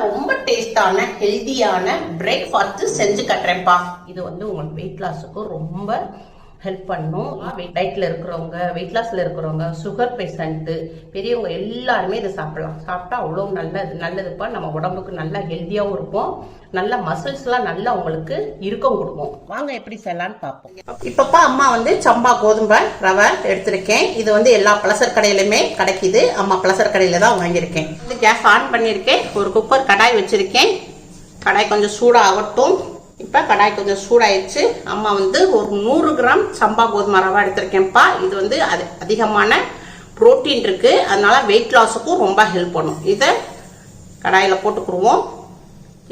ரொம்ப டேஸ்டான ஹெல்தியான பிரேக்ஃபாஸ்ட் செஞ்சு கட்டுறேன்ப்பா. இது உங்களுக்கு வெயிட் லாஸுக்கு ரொம்ப ஹெல்ப் பண்ணும். டயட்ல இருக்கிறவங்க, வெயிட் லாஸ்ல இருக்கிறவங்க, சுகர் பேஷண்ட், பெரியவங்க எல்லாருமே இதை சாப்பிடலாம். சாப்பிட்டா அவ்வளோ நல்லதுப்பா. நம்ம உடம்புக்கு நல்லா ஹெல்த்தியாகவும் இருக்கும். நல்ல மசில்ஸ் எல்லாம் நல்லா உங்களுக்கு இருக்கம் கொடுக்கும். வாங்க எப்படி செய்யலாம்னு பார்ப்போம். இப்பப்பா அம்மா சம்பா கோதுமை ரவை எடுத்திருக்கேன். இது எல்லா பலசர் கடையிலுமே கிடைக்குது. அம்மா பலசர் கடையில தான் வாங்கியிருக்கேன். கேஸ் ஆன் பண்ணியிருக்கேன். ஒரு குக்கர் கடாய் வச்சிருக்கேன். கடாய் கொஞ்சம் சூடாகட்டும். இப்போ கடாய் கொஞ்சம் சூடாயிடுச்சு. அம்மா ஒரு 100 கிராம் சம்பா கோதுமை ரவை எடுத்திருக்கேன்ப்பா. இது அதிகமான புரோட்டீன் இருக்கு. அதனால வெயிட் லாஸுக்கும் ரொம்ப ஹெல்ப் பண்ணும். இதை கடாயில் போட்டுக்குருவோம்.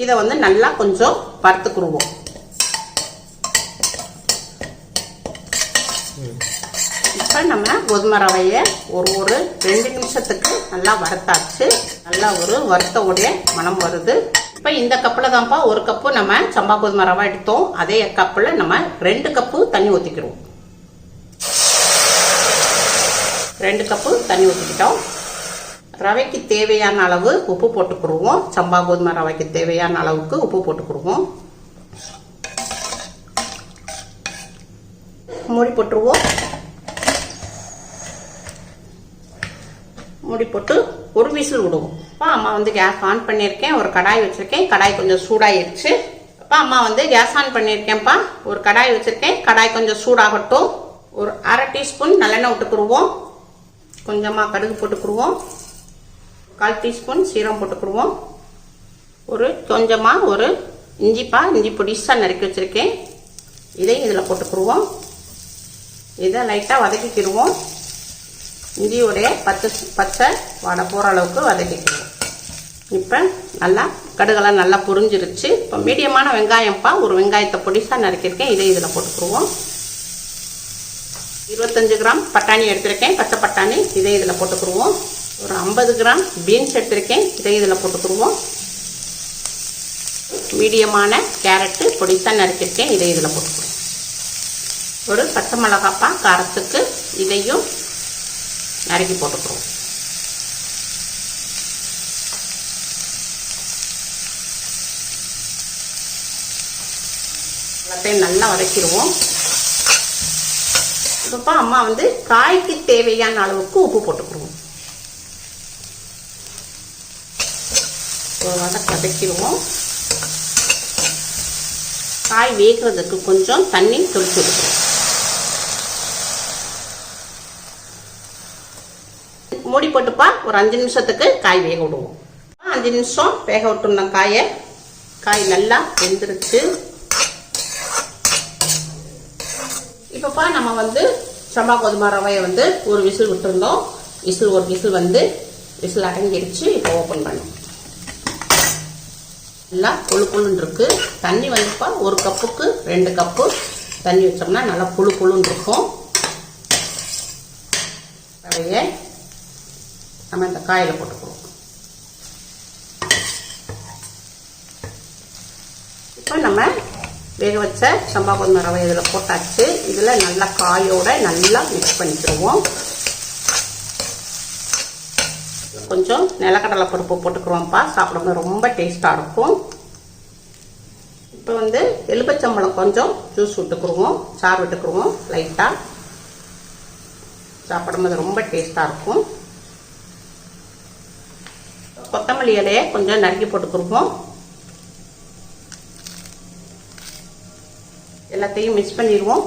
இதை நல்லா கொஞ்சம் வறுத்துக்குருவோம். இப்போ நம்ம கோதுமை ரவையை ஒரு 2 நிமிஷத்துக்கு நல்லா வறுத்தாச்சு. நல்லா ஒரு வறுத்த உடைய மனம் வருது. இப்போ இந்த கப்பில் தான்ப்பா 1 கப்பு நம்ம சம்பா கோதுமை ரவை எடுத்தோம். அதே கப்பில் நம்ம 2 கப்பு தண்ணி ஊற்றிக்கிறோம். 2 கப்பு தண்ணி ஊற்றிக்கிட்டோம். ரவைக்கு தேவையான அளவு உப்பு போட்டுக்குருவோம். சம்பா கோதுமை ரவைக்கு தேவையான அளவுக்கு உப்பு போட்டுக்குருவோம். மூடி போட்டுருவோம். மூடி போட்டு ஒரு விசில் விடுவோம். அப்பா அம்மா கேஸ் ஆன் பண்ணியிருக்கேன். ஒரு கடாய் வச்சிருக்கேன். கடாய் கொஞ்சம் சூடாயிருச்சு. அப்பா அம்மா கேஸ் ஆன் பண்ணியிருக்கேன்ப்பா. ஒரு கடாய் வச்சிருக்கேன். கடாய் கொஞ்சம் சூடாகட்டும். ஒரு 1/2 டீஸ்பூன் நல்லெண்ணெய் விட்டுக்குருவோம். கொஞ்சமாக கடுகு போட்டுக்குருவோம். 1/4 டீஸ்பூன் சீரகம் போட்டுக்குருவோம். கொஞ்சமாக ஒரு இஞ்சி பொடிசாக நறுக்கி வச்சிருக்கேன். இதையும் இதில் போட்டுக்குருவோம். இதை லைட்டாக வதக்கிக்கிடுவோம். இஞ்சியோடைய பச்சை வாடை போகிற அளவுக்கு வதக்கிக்கிடுவோம். இப்போ நல்லா கடுகெல்லாம் நல்லா புரிஞ்சிருச்சு. இப்போ மீடியமான வெங்காயம்ப்பா. ஒரு வெங்காயத்தை பொடிசாக நறுக்கியிருக்கேன். இதை இதில் போட்டுக்குருவோம். 25 கிராம் பட்டாணி எடுத்திருக்கேன். பச்சை பட்டாணி. இதை இதில் போட்டுக்குருவோம். ஒரு 50 கிராம் பீன்ஸ் எடுத்திருக்கேன். இதை இதில் போட்டுக்குருவோம். மீடியமான கேரட்டு பொடிசாக நறுக்கியிருக்கேன். இதை இதில் போட்டுக்குருவோம். ஒரு பச்சை மிளகாப்பா காரத்துக்கு. இதையும் நறுக்கி போட்டுக்குருவோம். எல்லாத்தையும் நல்லா வதக்கிடுவோம். இப்பப்பா அம்மா காய்க்கு தேவையான அளவுக்கு உப்பு போட்டுக்குருவோம். வதக்கிடுவோம். காய் வேகிறதுக்கு கொஞ்சம் தண்ணி தெளிச்சு விடுவோம். மூடி போட்டுப்பா ஒரு 5 நிமிஷத்துக்கு காய் வேக விடுவோம். 5 நிமிஷம் வேக விட்டுருந்தோம் காயை. காய் நல்லா வெந்துருச்சு. இப்பப்பா நம்ம சம்பா கோதுமை ரவையை ஒரு விசில் விட்டுருந்தோம். ஒரு விசில் அடங்கிடுச்சு. இப்போ ஓப்பன் பண்ணும். நல்லா புழுன்னு இருக்கு. தண்ணி ஒரு கப்புக்கு 2 கப்பு தண்ணி வச்சோம்னா நல்லா புழுன்னு இருக்கும். ரவையை நம்ம இந்த காயில போட்டுக்குவோம். இப்போ நம்ம வேக வச்ச சம்பா கோதுமை ரவை இதில் போட்டாச்சு. இதில் நல்லா காயோட நல்லா மிக்ஸ் பண்ணிக்கிடுவோம். கொஞ்சம் நிலக்கடலை பருப்பு போட்டுக்குறோம்ப்பா. சாப்பிடும்போது ரொம்ப டேஸ்டாக இருக்கும். இப்போ எலுமிச்சம்பழம் கொஞ்சம் ஜூஸ் விட்டுக்குருவோம். சாறு விட்டுக்குருவோம் லைட்டாக. சாப்பிடும்போது ரொம்ப டேஸ்டாக இருக்கும். கொத்தமல்லி இலையை கொஞ்சம் நறுக்கி போட்டுக்குருவோம். எல்லாத்தையும் மிக்ஸ் பண்ணிடுவோம்.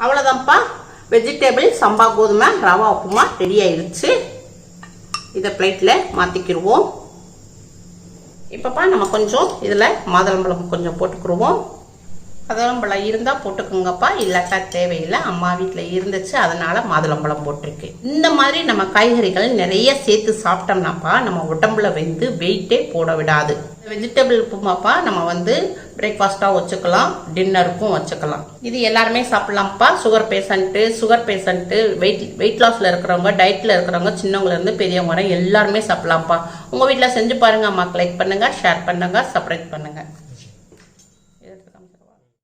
அவ்வளோதான்ப்பா. வெஜிடபிள் சம்பா கோதுமை ரவா உப்புமா ரெடி ஆயிடுச்சு. இதை பிளேட்டில் மாற்றிக்கிடுவோம். இப்பப்பா நம்ம கொஞ்சம் இதில் மாதுளம்பழம் கொஞ்சம் போட்டுக்கிடுவோம். மாதுளம்பழம் இருந்தால் போட்டுக்கோங்கப்பா. இல்லாட்டா தேவையில்லை. அம்மா வீட்டில் இருந்துச்சு, அதனால மாதுளம்பழம் போட்டிருக்கு. இந்த மாதிரி நம்ம காய்கறிகள் நிறைய சேர்த்து சாப்பிட்டோம்னாப்பா நம்ம உடம்புல வெயிட்டே போட விடாது. வெஜிடபிள் உப்புமாப்பா நம்ம பிரேக்ஃபாஸ்ட்டாக வச்சுக்கலாம், டின்னருக்கும் வச்சுக்கலாம். இது எல்லாருமே சாப்பிடலாம்ப்பா. சுகர் பேஷண்ட்டு, வெயிட் லாஸில் இருக்கிறவங்க, டயட்டில் இருக்கிறவங்க, சின்னவங்கலேருந்து பெரியவங்க வரை எல்லாருமே சாப்பிடலாம்ப்பா. உங்கள் வீட்டில் செஞ்சு பாருங்கள். அம்மாக்கு லைக் பண்ணுங்கள், ஷேர் பண்ணுங்கள், சப்ஸ்கிரைப் பண்ணுங்கள்.